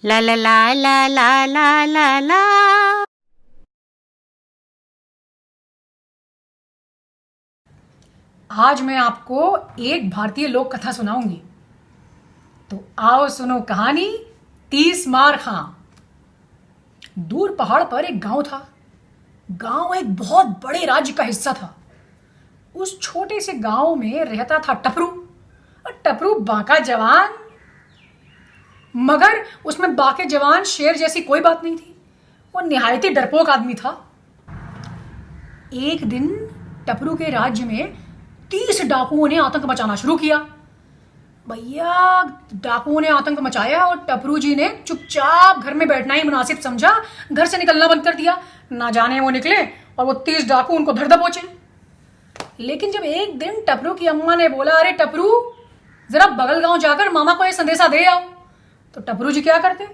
ला ला ला ला ला ला ला ला। आज मैं आपको एक भारतीय लोक कथा सुनाऊंगी। तो आओ सुनो कहानी 30 मार खां। दूर पहाड़ पर एक गांव था। गांव एक बहुत बड़े राज्य का हिस्सा था। उस छोटे से गांव में रहता था टपरू। और टपरू बांका जवान, मगर उसमें बाके जवान शेर जैसी कोई बात नहीं थी। वो निहायती डरपोक आदमी था। एक दिन टपरू के राज्य में 30 डाकुओं ने आतंक मचाना शुरू किया। भैया डाकुओं ने आतंक मचाया और टपरू जी ने चुपचाप घर में बैठना ही मुनासिब समझा। घर से निकलना बंद कर दिया। ना जाने वो निकले और वो 30 डाकू उनको धर दबोचे। लेकिन जब एक दिन टपरू की अम्मा ने बोला, अरे टपरू जरा बगल गांव जाकर मामा को ये संदेशा दे आओ, तो टपरू जी क्या करते,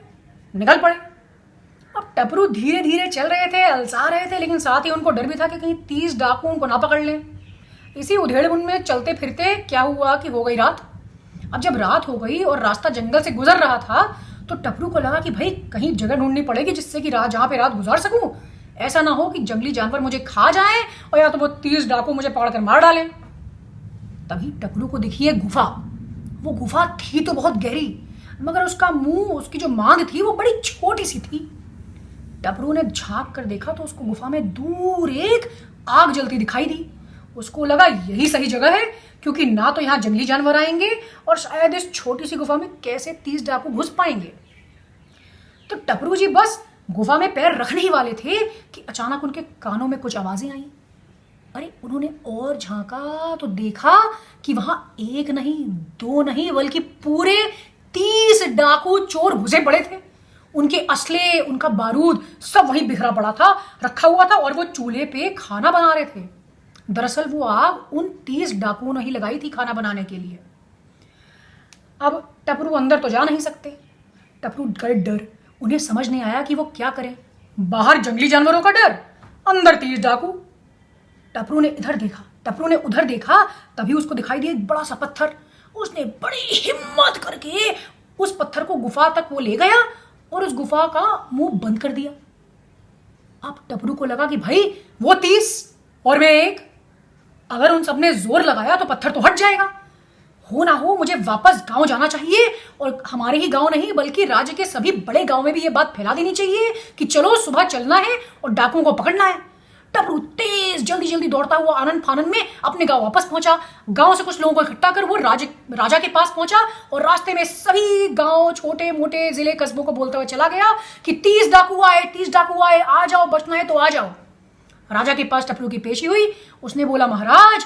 निकल पड़े। अब टपरू धीरे धीरे चल रहे थे, अलसा रहे थे, लेकिन साथ ही उनको डर भी था कि कहीं 30 डाकू उनको ना पकड़ लें। इसी उधेड़बुन में चलते फिरते क्या हुआ कि हो गई रात। अब जब रात हो गई और रास्ता जंगल से गुजर रहा था, तो टपरू को लगा कि भाई कहीं जगह ढूंढनी पड़ेगी जिससे कि जहां पे रात गुजार सकूं। ऐसा ना हो कि जंगली जानवर मुझे खा जाए और या तो वो 30 डाकू मुझे पकड़कर मार डाले। तभी टपरू को दिखी एक गुफा। वो गुफा थी तो बहुत गहरी, मगर उसका मुंह, उसकी जो मांग थी वो बड़ी छोटी सी थी। टपरू ने झांक कर देखा तो उसको गुफा में दूर एक आग जलती दिखाई दी। उसको लगा यही सही जगह है, क्योंकि ना तो यहाँ जंगली जानवर आएंगे और शायद इस छोटी सी गुफा में कैसे 30 डाकू घुस पाएंगे। तो टपरू जी बस गुफा में पैर रखने ही वाले थे कि अचानक उनके कानों में कुछ आवाजें आई। अरे उन्होंने और झांका तो देखा कि वहां एक नहीं, दो नहीं, बल्कि पूरे 30 डाकू चोर घुसे पड़े थे। उनके असले, उनका बारूद सब वहीं बिखरा पड़ा था, रखा हुआ था, और वो चूल्हे पे खाना बना रहे थे। दरअसल वो आग उन 30 डाकुओं ने ही लगाई थी खाना बनाने के लिए। अब टपरू अंदर तो जा नहीं सकते। टपरू गए डर, उन्हें समझ नहीं आया कि वो क्या करें। बाहर जंगली जानवरों का डर, अंदर 30 डाकू। टपरू ने इधर देखा, टपरू ने उधर देखा, तभी उसको दिखाई दिया एक बड़ा सा पत्थर। उसने बड़ी हिम्मत करके उस पत्थर को गुफा तक वो ले गया और उस गुफा का मुंह बंद कर दिया। अब टपरू को लगा कि भाई वो 30 और मैं एक, अगर उन सबने जोर लगाया तो पत्थर तो हट जाएगा। हो ना हो मुझे वापस गांव जाना चाहिए, और हमारे ही गांव नहीं बल्कि राज्य के सभी बड़े गांव में भी ये बात फैला देनी चाहिए कि चलो सुबह चलना है और डाकुओं को पकड़ना है। टपरू तेज जल्दी जल्दी दौड़ता हुआ आनंद फानंद में अपने गांव वापस पहुंचा। गांव से कुछ लोगों को इकट्ठा कर वो राजा के पास पहुंचा और रास्ते में सभी गांव, छोटे मोटे जिले कस्बों को बोलते हुए चला गया कि 30 डाकू आए, 30 डाकू आए, आ जाओ, बचना है तो आ जाओ। राजा के पास टपरू की पेशी हुई। उसने बोला, महाराज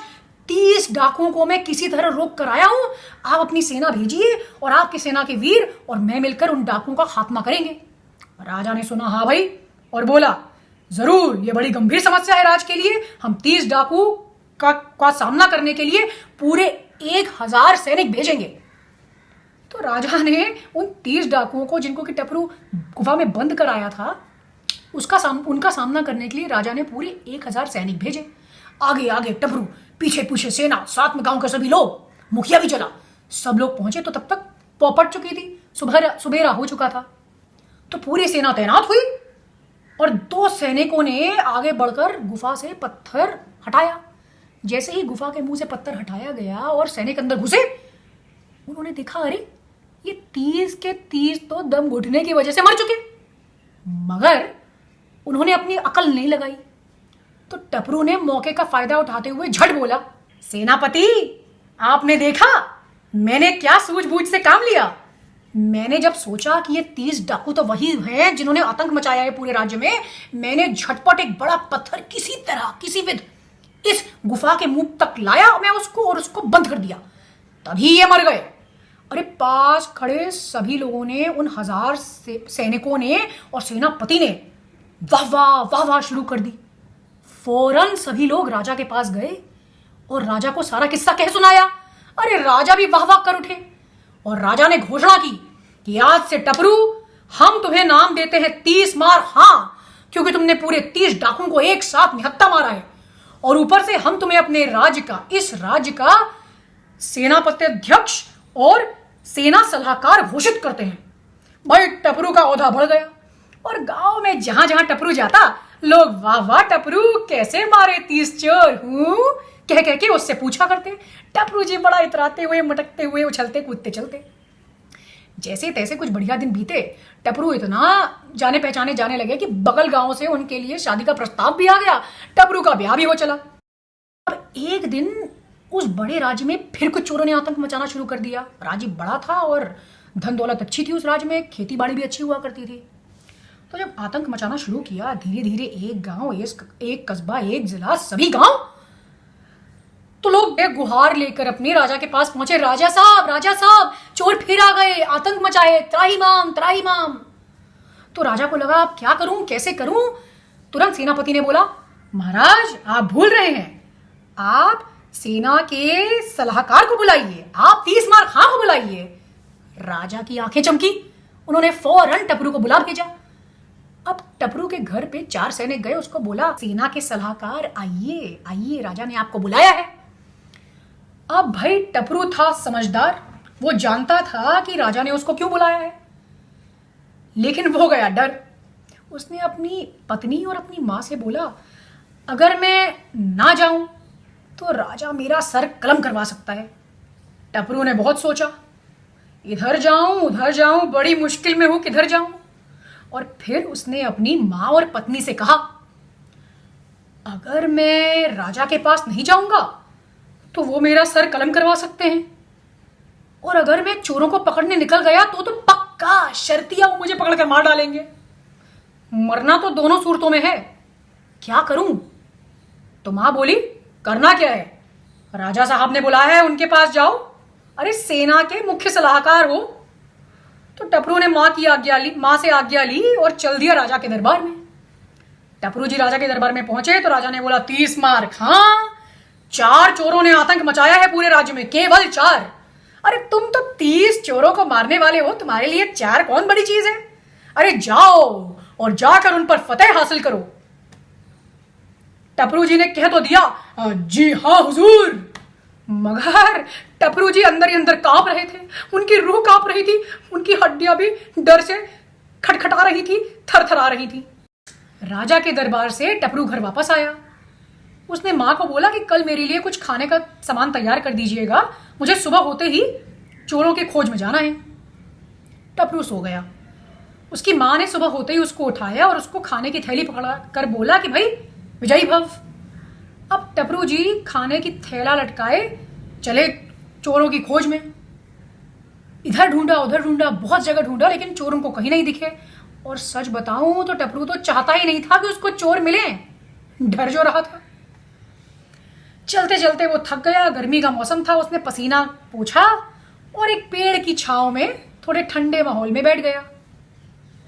30 डाकुओं को मैं किसी तरह रोक कर आया हूं, आप अपनी सेना भेजिए और आपकी सेना के वीर और मैं मिलकर उन डाकुओं का खात्मा करेंगे। राजा ने सुना, हाँ भाई, और बोला, जरूर, ये बड़ी गंभीर समस्या है राज के लिए। हम 30 डाकू का सामना करने के लिए पूरे 1000 सैनिक भेजेंगे। तो राजा ने उन 30 डाकुओं को, जिनको कि टपरू गुफा में बंद कर आया था, उनका सामना करने के लिए राजा ने पूरे 1000 सैनिक भेजे। आगे आगे टपरू, पीछे पीछे सेना, साथ में गांव के सभी लोग, मुखिया भी चला। सब लोग पहुंचे तो तब तक पौपट चुकी थी, सुबेरा हो चुका था। तो पूरी सेना तैनात हुई और 2 सैनिकों ने आगे बढ़कर गुफा से पत्थर हटाया। जैसे ही गुफा के मुंह से पत्थर हटाया गया और सैनिक अंदर घुसे, उन्होंने देखा, अरे ये 30 के 30 तो दम घुटने की वजह से मर चुके। मगर उन्होंने अपनी अकल नहीं लगाई। तो टपरू ने मौके का फायदा उठाते हुए झट बोला, सेनापति, आपने देखा मैंने क्या सूझबूझ से काम लिया। मैंने जब सोचा कि ये 30 डाकू तो वही हैं जिन्होंने आतंक मचाया है पूरे राज्य में, मैंने झटपट एक बड़ा पत्थर किसी तरह, किसी विध इस गुफा के मुंह तक लाया, मैं उसको बंद कर दिया, तभी ये मर गए। अरे पास खड़े सभी लोगों ने, उन 1000 सैनिकों ने और सेनापति ने वाह वाह वाह वाह शुरू कर दी। फौरन सभी लोग राजा के पास गए और राजा को सारा किस्सा कह सुनाया। अरे राजा भी वाह वाह कर उठे और राजा ने घोषणा की कि आज से टपरू, हम तुम्हें नाम देते हैं 30 मार हाँ, क्योंकि तुमने पूरे 30 डाकुओं को एक साथ निहत्था मारा है, और ऊपर से हम तुम्हें अपने इस राज्य का सेनापति अध्यक्ष और सेना सलाहकार घोषित करते हैं। भाई टपरू का औधा बढ़ गया और गांव में जहां जहां टपरू जाता लोग वाह वाह टपरू कैसे मारे 30 चोर हूं कह कह के उससे पूछा करते। टपरू जी बड़ा इतराते हुए मटकते हुए उछलते कूदते चलते। जैसे तैसे कुछ बढ़िया दिन बीते। टपरू इतना जाने पहचाने जाने लगे कि बगल गांव से उनके लिए शादी का प्रस्ताव भी आ गया। टपरू का ब्याह भी हो चला। अब एक दिन उस बड़े राज्य में फिर कुछ चोरों ने आतंक मचाना शुरू कर दिया। राज्य बड़ा था और धन दौलत अच्छी थी उस राज्य में, खेती बाड़ी भी अच्छी हुआ करती थी। तो जब आतंक मचाना शुरू किया धीरे धीरे एक गांव एक कस्बा एक जिला सभी गांव, तो लोग एक गुहार लेकर अपने राजा के पास पहुंचे। राजा साहब चोर फिर आ गए, आतंक मचाए, त्राहिमाम त्राहिमाम। तो राजा को लगा अब क्या करूं कैसे करूं। तुरंत सेनापति ने बोला महाराज आप भूल रहे हैं, आप सेना के सलाहकार को बुलाइए, आप 30 मार खां को बुलाइए। राजा की आंखें चमकी, उन्होंने फौरन टपरू को बुला भेजा। अब टपरू के घर पे 4 सैनिक गए, उसको बोला सेना के सलाहकार आइए आइए, राजा ने आपको बुलाया है। अब भाई टपरू था समझदार, वो जानता था कि राजा ने उसको क्यों बुलाया है, लेकिन वो गया डर। उसने अपनी पत्नी और अपनी मां से बोला अगर मैं ना जाऊं तो राजा मेरा सर कलम करवा सकता है। टपरू ने बहुत सोचा, इधर जाऊं उधर जाऊं, बड़ी मुश्किल में हूं, किधर जाऊं। और फिर उसने अपनी मां और पत्नी से कहा अगर मैं राजा के पास नहीं जाऊंगा तो वो मेरा सर कलम करवा सकते हैं, और अगर मैं चोरों को पकड़ने निकल गया तो पक्का शर्तिया वो मुझे पकड़कर मार डालेंगे। मरना तो दोनों सूरतों में है, क्या करूं। तो मां बोली करना क्या है, राजा साहब ने बुलाया है उनके पास जाओ, अरे सेना के मुख्य सलाहकार हो। तो टपरू ने मां से आज्ञा ली और चल दिया राजा के दरबार में। टपरू जी राजा के दरबार में पहुंचे तो राजा ने बोला 30 मार खां, 4 चोरों ने आतंक मचाया है पूरे राज्य में, केवल 4। अरे तुम तो 30 चोरों को मारने वाले हो, तुम्हारे लिए 4 कौन बड़ी चीज है। अरे जाओ और जाकर उन पर फतेह हासिल करो। टपरू जी ने कह तो दिया जी हाँ हुजूर, मगर टपरू जी अंदर ही अंदर कांप रहे थे, उनकी रूह कांप रही थी, उनकी हड्डियां भी डर से खटखटा रही थी, थरथरा रही थी। राजा के दरबार से टपरू घर वापस आया। उसने मां को बोला कि कल मेरे लिए कुछ खाने का सामान तैयार कर दीजिएगा, मुझे सुबह होते ही चोरों की खोज में जाना है। टपरू सो गया। उसकी मां ने सुबह होते ही उसको उठाया और उसको खाने की थैली पकड़ा कर बोला कि भाई विजयी भव। अब टपरू जी खाने की थैला लटकाए चले चोरों की खोज में। इधर ढूंढा उधर ढूंढा, बहुत जगह ढूंढा, लेकिन चोरों को कहीं नहीं दिखे। और सच बताऊं तो टपरू तो चाहता ही नहीं था कि उसको चोर मिले, डर जो रहा था। चलते चलते वो थक गया, गर्मी का मौसम था, उसने पसीना पोंछा और एक पेड़ की छांव में थोड़े ठंडे माहौल में बैठ गया।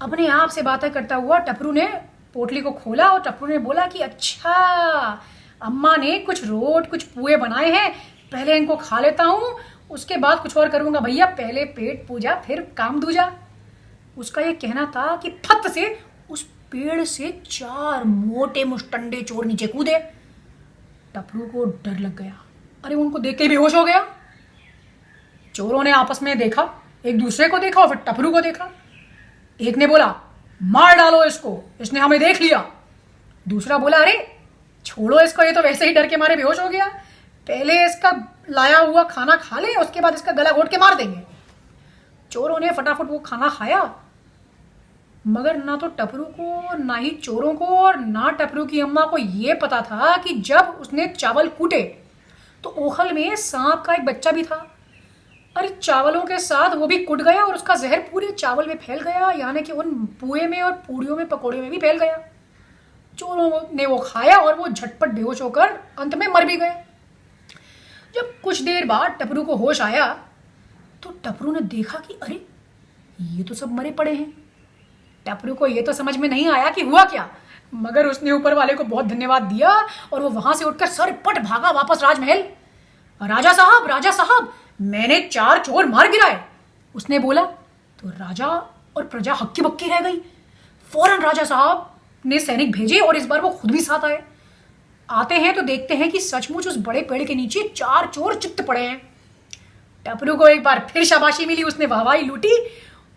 अपने आप से बातें करता हुआ टपरू ने पोटली को खोला और टपरू ने बोला कि अच्छा अम्मा ने कुछ रोट कुछ पुए बनाए हैं, पहले इनको खा लेता हूं, उसके बाद कुछ और करूंगा भैया, पहले पेट पूजा फिर काम दूजा। उसका ये कहना था कि फट से उस पेड़ से 4 मोटे मुष्टंडे चोर नीचे कूदे। टपरू को डर लग गया, अरे उनको देख के बेहोश हो गया। चोरों ने आपस में देखा, एक दूसरे को देखा और फिर टपरू को देखा। एक ने बोला मार डालो इसको, इसने हमें देख लिया। दूसरा बोला अरे छोड़ो इसको, ये तो वैसे ही डर के मारे बेहोश हो गया, पहले इसका लाया हुआ खाना खा ले, उसके बाद इसका गला घोट के मार देंगे। चोरों ने फटाफट वो खाना खाया, मगर ना तो टपरू को, ना ही चोरों को और ना टपरू की अम्मा को ये पता था कि जब उसने चावल कूटे तो ओखल में सांप का एक बच्चा भी था। अरे चावलों के साथ वो भी कुट गया और उसका जहर पूरे चावल में फैल गया, यानी कि उन पुए में और पूड़ियों में पकौड़े में भी फैल गया। चोरों ने वो खाया और वो झटपट बेहोश होकर अंत में मर भी गए। जब कुछ देर बाद टपरू को होश आया तो टपरू ने देखा कि अरे ये तो सब मरे पड़े हैं। टपरू को ये तो समझ में नहीं आया कि हुआ क्या, मगर उसने ऊपर वाले को बहुत धन्यवाद दिया और वो वहां से उठकर सरपट भागा वापस राजमहल। राजा साहब मैंने 4 चोर मार गिराए, उसने बोला। तो राजा और प्रजा हक्की बक्की रह गई। फौरन राजा साहब ने सैनिक भेजे और इस बार वो खुद भी साथ आए। आते हैं तो देखते हैं कि सचमुच उस बड़े पेड़ के नीचे 4 चोर चित्त पड़े हैं। टपरू को एक बार फिर शाबाशी मिली, उसने वाहवाही लूटी